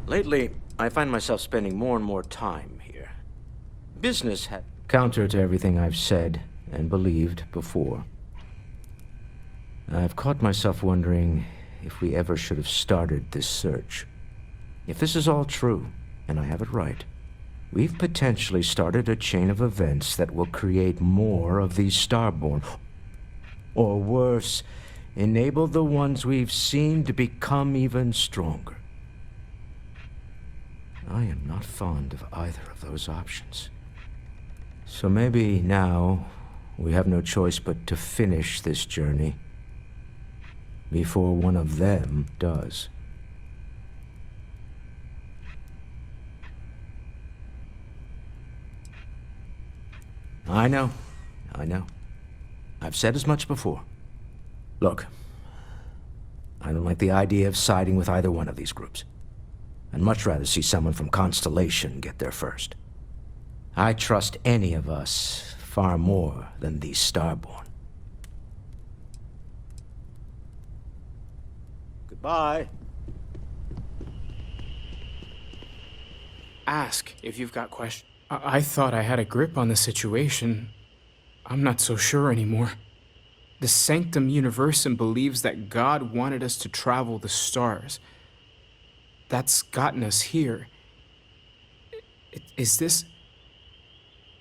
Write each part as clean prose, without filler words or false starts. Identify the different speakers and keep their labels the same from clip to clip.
Speaker 1: Lately, I find myself spending more and more time here. Business had counter to everything I've said and believed before. I've caught myself wondering if we ever should have started this search. If this is all true, and I have it right, we've potentially started a chain of events that will create more of these Starborn. Or worse, enable the ones we've seen to become even stronger. I am not fond of either of those options. So maybe now we have no choice but to finish this journey before one of them does. I know. I've said as much before. Look, I don't like the idea of siding with either one of these groups. I'd much rather see someone from Constellation get there first. I trust any of us far more than these Starborn. Goodbye.
Speaker 2: Ask if you've got questions. I thought I had a grip on the situation. I'm not so sure anymore. The Sanctum Universum believes that God wanted us to travel the stars. That's gotten us here. Is this...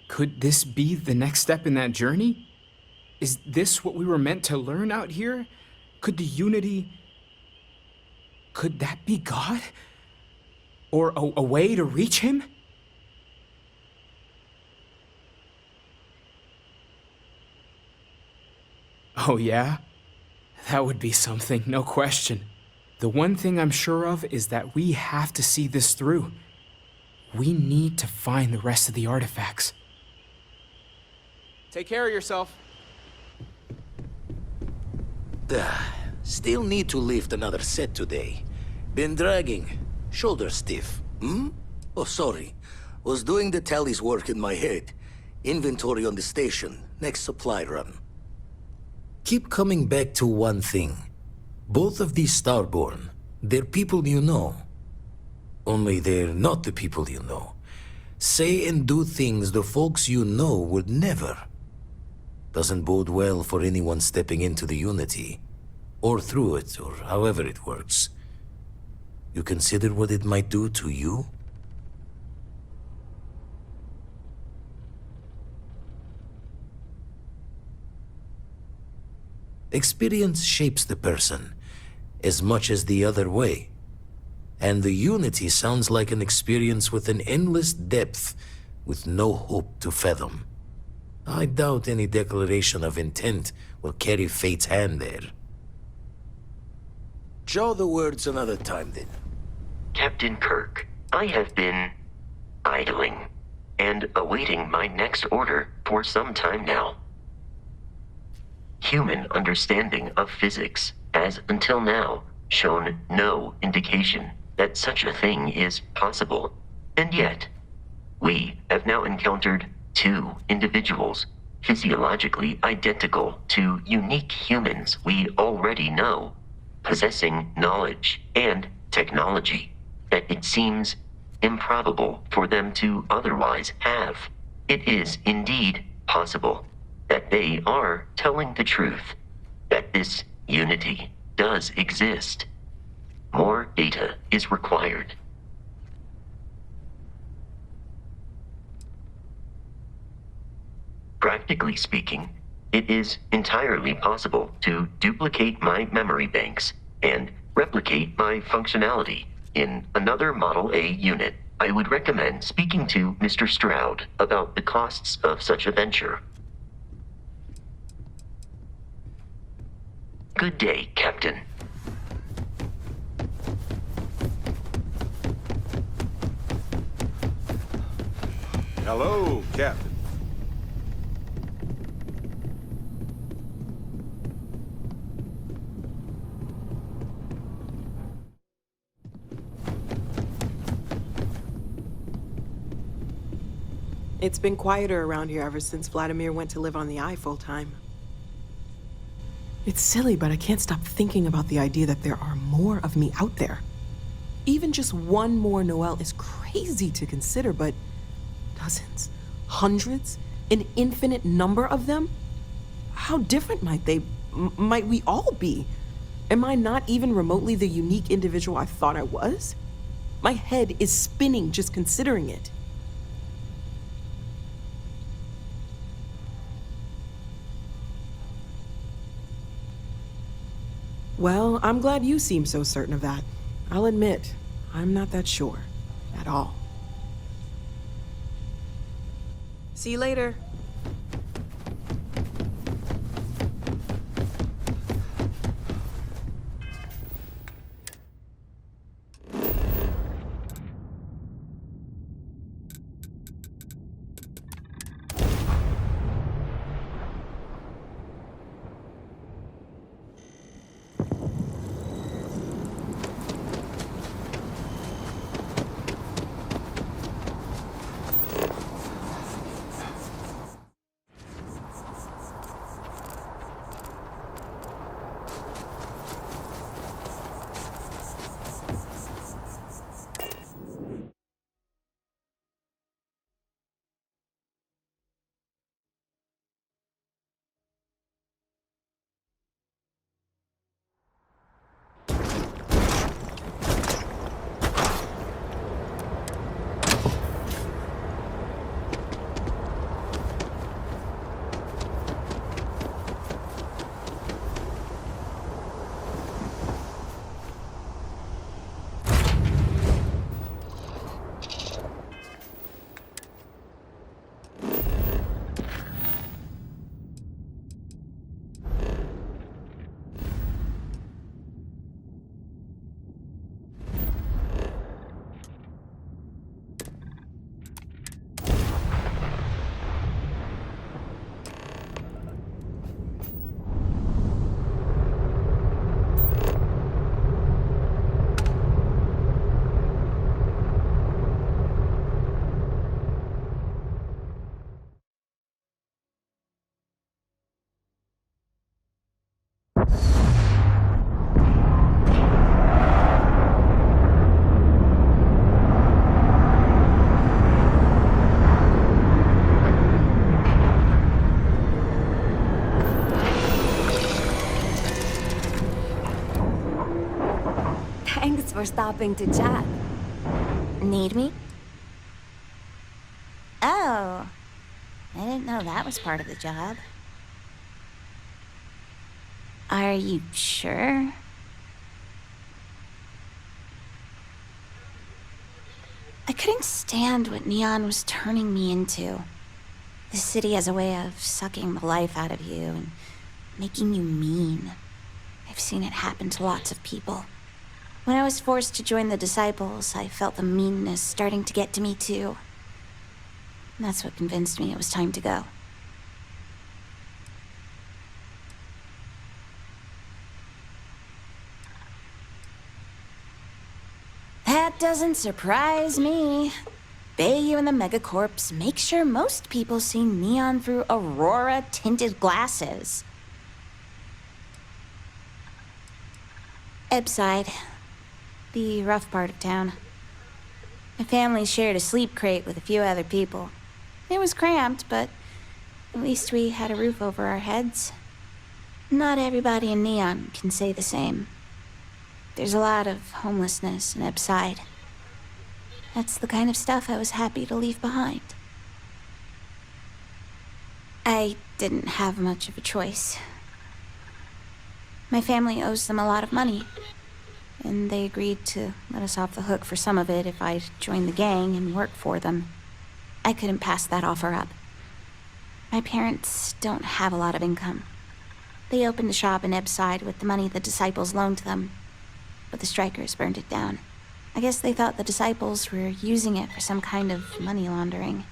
Speaker 2: Could this be the next step in that journey? Is this what we were meant to learn out here? Could the unity... Could that be God? Or a way to reach him? Oh yeah? That would be something, no question. The one thing I'm sure of is that we have to see this through. We need to find the rest of the artifacts. Take care of yourself.
Speaker 3: Still need to lift another set today. Been dragging. Shoulder stiff. Oh, sorry. Was doing the tallies work in my head. Inventory on the station. Next supply run. Keep coming back to one thing. Both of these Starborn, they're people you know. Only they're not the people you know. Say and do things the folks you know would never. Doesn't bode well for anyone stepping into the Unity. Or through it, or however it works. You consider what it might do to you? Experience shapes the person, as much as the other way. And the Unity sounds like an experience with an endless depth, with no hope to fathom. I doubt any declaration of intent will carry fate's hand there. Jaw the words another time, then.
Speaker 4: Captain Kirk, I have been idling and awaiting my next order for some time now. Human understanding of physics has until now shown no indication that such a thing is possible. And yet, we have now encountered two individuals physiologically identical to unique humans we already know, possessing knowledge and technology that it seems improbable for them to otherwise have. It is indeed possible that they are telling the truth, that this unity does exist. More data is required. Practically speaking, it is entirely possible to duplicate my memory banks and replicate my functionality in another Model A unit. I would recommend speaking to Mr. Stroud about the costs of such a venture. Good day, Captain.
Speaker 5: Hello, Captain.
Speaker 6: It's been quieter around here ever since Vladimir went to live on the Eye full-time. It's silly, but I can't stop thinking about the idea that there are more of me out there. Even just one more Noel is crazy to consider, but dozens, hundreds, an infinite number of them? How different might we all be? Am I not even remotely the unique individual I thought I was? My head is spinning just considering it. Well, I'm glad you seem so certain of that. I'll admit, I'm not that sure at all. See you later.
Speaker 5: Thanks for stopping to chat. Need me? Oh, I didn't know that was part of the job. Are you sure? I couldn't stand what Neon was turning me into. The city has a way of sucking the life out of you and making you mean. I've seen it happen to lots of people. When I was forced to join the Disciples, I felt the meanness starting to get to me too. And that's what convinced me it was time to go. That doesn't surprise me. Bayou and the Megacorps make sure most people see neon through aurora-tinted glasses. Ebbside. The rough part of town. My family shared a sleep crate with a few other people. It was cramped, but at least we had a roof over our heads. Not everybody in Neon can say the same. There's a lot of homelessness in Ebbside. That's the kind of stuff I was happy to leave behind. I didn't have much of a choice. My family owes them a lot of money, and they agreed to let us off the hook for some of it if I'd join the gang and work for them. I couldn't pass that offer up. My parents don't have a lot of income. They opened a shop in Ebbside with the money the Disciples loaned them, but the strikers burned it down. I guess they thought the Disciples were using it for some kind of money laundering.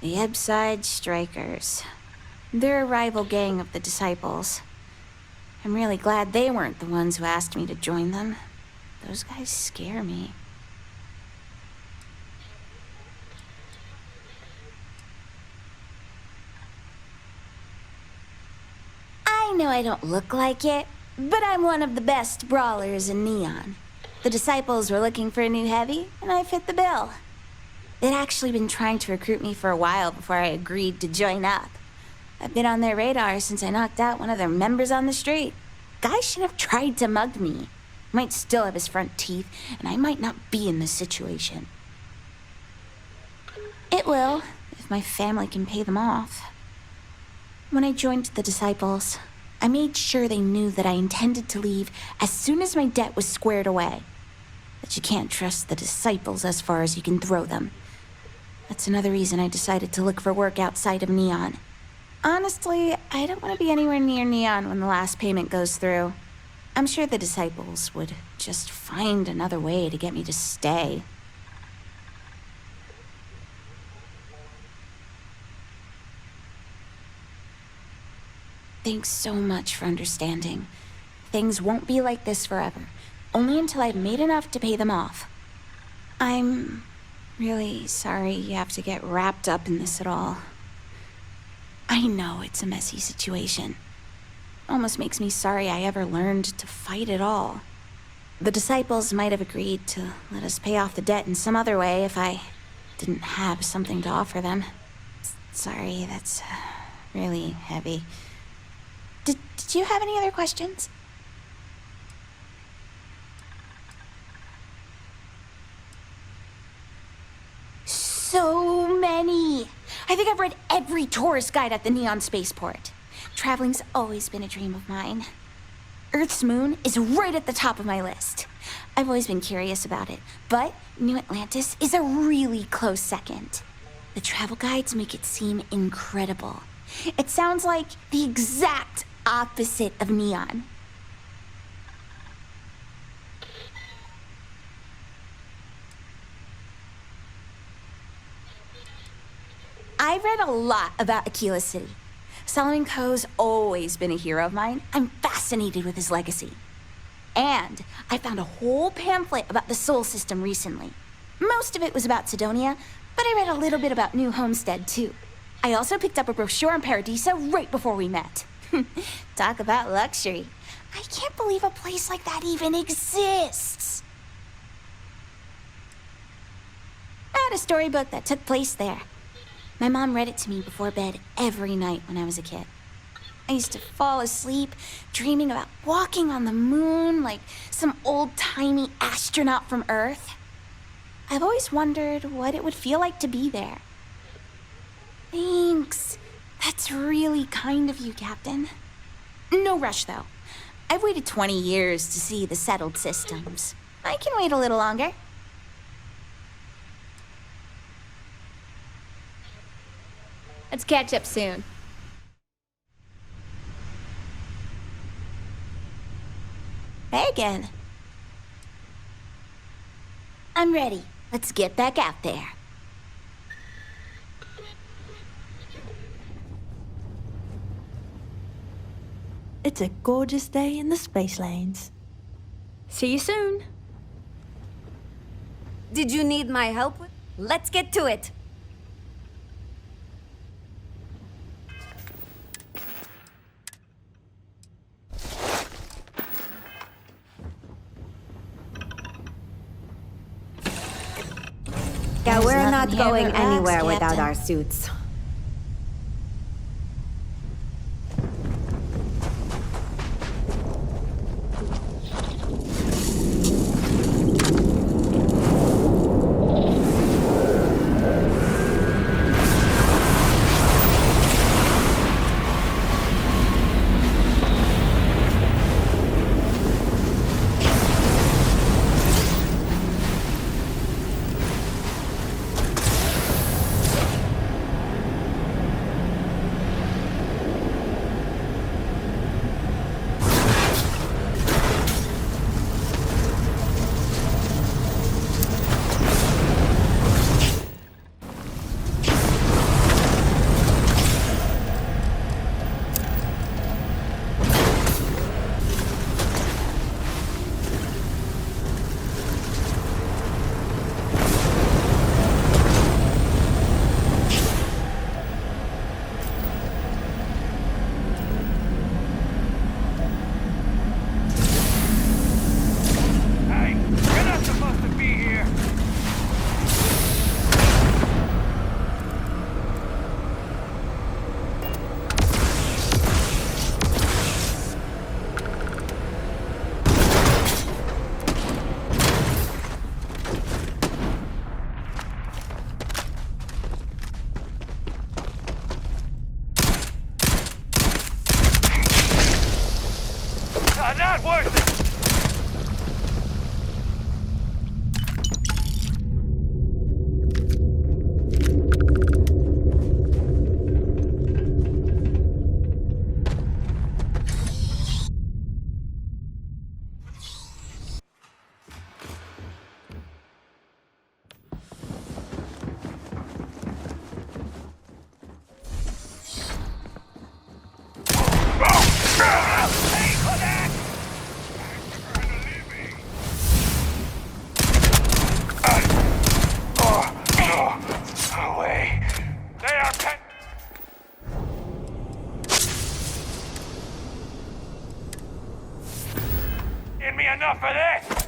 Speaker 5: The Ebbside Strikers. They're a rival gang of the Disciples. I'm really glad they weren't the ones who asked me to join them. Those guys scare me. I don't look like it, but I'm one of the best brawlers in Neon. The Disciples were looking for a new heavy, and I fit the bill. They'd actually been trying to recruit me for a while before I agreed to join up. I've been on their radar since I knocked out one of their members on the street. Guy should have tried to mug me. Might still have his front teeth, and I might not be in this situation. It will, if my family can pay them off. When I joined the Disciples, I made sure they knew that I intended to leave as soon as my debt was squared away. But you can't trust the Disciples as far as you can throw them. That's another reason I decided to look for work outside of Neon. Honestly, I don't want to be anywhere near Neon when the last payment goes through. I'm sure the Disciples would just find another way to get me to stay. Thanks so much for understanding. Things won't be like this forever, only until I've made enough to pay them off. I'm really sorry you have to get wrapped up in this at all. I know it's a messy situation. Almost makes me sorry I ever learned to fight at all. The Disciples might have agreed to let us pay off the debt in some other way if I didn't have something to offer them. Sorry, that's really heavy. Did you have any other questions? So many! I think I've read every tourist guide at the Neon Spaceport. Traveling's always been a dream of mine. Earth's moon is right at the top of my list. I've always been curious about it, but New Atlantis is a really close second. The travel guides make it seem incredible. It sounds like the exact opposite of Neon. I've read a lot about Aquila City. Solomon Coe's always been a hero of mine. I'm fascinated with his legacy. And I found a whole pamphlet about the Sol system recently. Most of it was about Sidonia, but I read a little bit about New Homestead too. I also picked up a brochure on Paradiso right before we met. Talk about luxury. I can't believe a place like that even exists. I had a storybook that took place there. My mom read it to me before bed every night when I was a kid. I used to fall asleep dreaming about walking on the moon like some old-timey astronaut from Earth. I've always wondered what it would feel like to be there. Thanks. That's really kind of you, Captain. No rush, though. I've waited 20 years to see the settled systems. I can wait a little longer.
Speaker 7: Let's catch up soon.
Speaker 5: Hey again. I'm ready. Let's get back out there.
Speaker 8: It's a gorgeous day in the space lanes.
Speaker 7: See you soon.
Speaker 9: Did you need my help? Let's get to it. Yeah, we're not going anywhere without our suits.
Speaker 10: not worth it! Enough of this!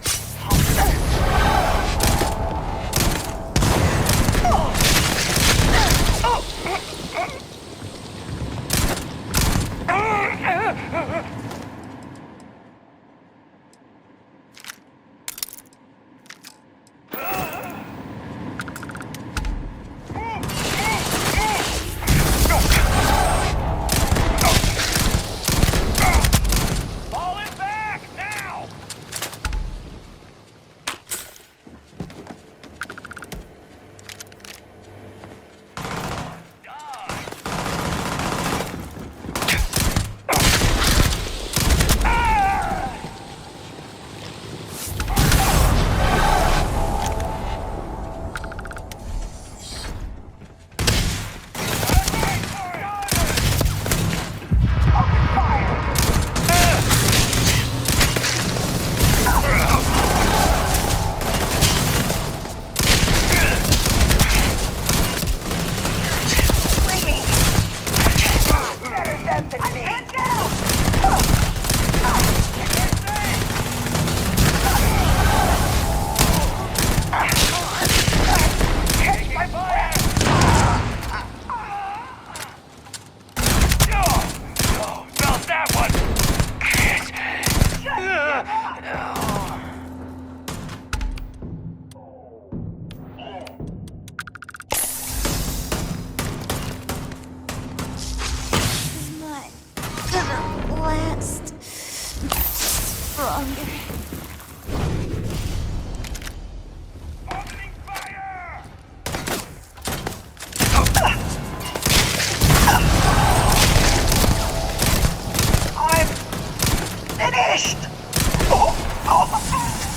Speaker 11: Finished! Oh.